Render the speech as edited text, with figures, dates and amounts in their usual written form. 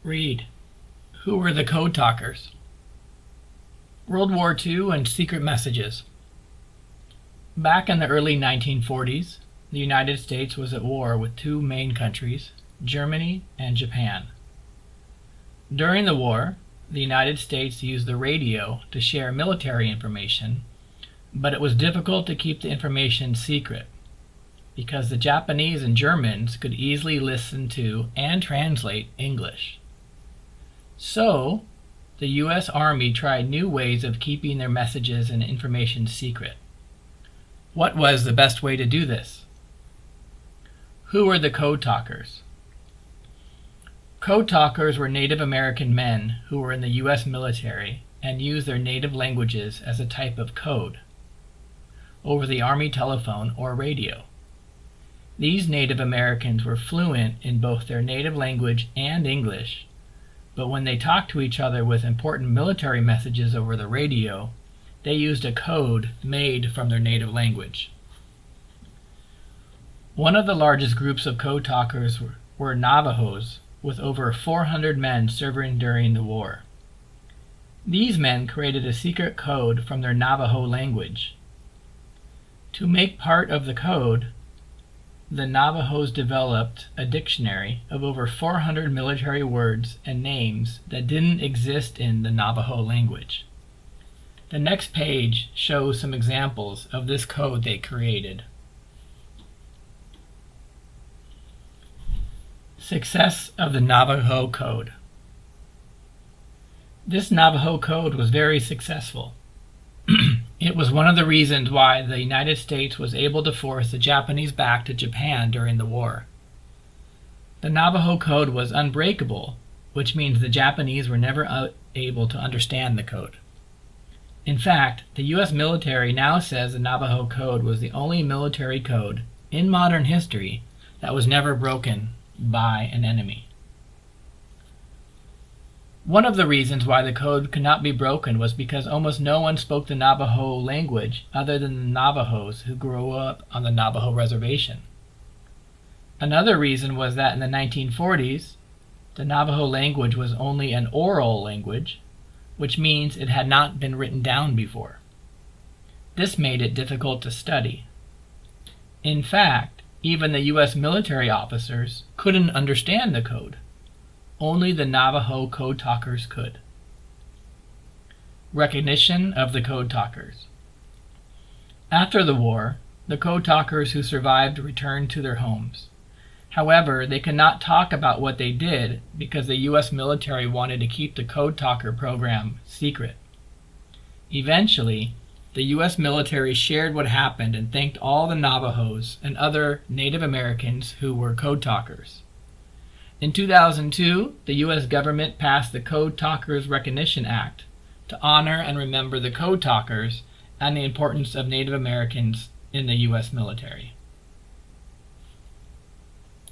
Read. Who were the Code Talkers? World War II and Secret Messages. Back in the early 1940s, the United States was at war with two main countries, Germany and Japan. During the war, the United States used the radio to share military information, but it was difficult to keep the information secret because the Japanese and Germans could easily listen to and translate English. So, the U.S. Army tried new ways of keeping their messages and information secret. What was the best way to do this? Who were the Code Talkers? Code Talkers were Native American men who were in the U.S. military and used their native languages as a type of code over the Army telephone or radio. These Native Americans were fluent in both their native language and English, but when they talked to each other with important military messages over the radio, they used a code made from their native language. One of the largest groups of Code Talkers were Navajos, with over 400 men serving during the war. These men created a secret code from their Navajo language. To make part of the code, the Navajos developed a dictionary of over 400 military words and names that didn't exist in the Navajo language. The next page shows some examples of this code they created. Success of the Navajo Code. This Navajo Code was very successful. It was one of the reasons why the United States was able to force the Japanese back to Japan during the war. The Navajo Code was unbreakable, which means the Japanese were never able to understand the code. In fact, the U.S. military now says the Navajo Code was the only military code in modern history that was never broken by an enemy. One of the reasons why the code could not be broken was because almost no one spoke the Navajo language other than the Navajos who grew up on the Navajo reservation. Another reason was that in the 1940s, the Navajo language was only an oral language, which means it had not been written down before. This made it difficult to study. In fact, even the U.S. military officers couldn't understand the code. Only the Navajo Code Talkers could. Recognition of the Code Talkers. After the war, the Code Talkers who survived returned to their homes. However, they could not talk about what they did because the U.S. military wanted to keep the Code Talker program secret. Eventually, the U.S. military shared what happened and thanked all the Navajos and other Native Americans who were Code Talkers. In 2002, the U.S. government passed the Code Talkers Recognition Act to honor and remember the Code Talkers and the importance of Native Americans in the U.S. military.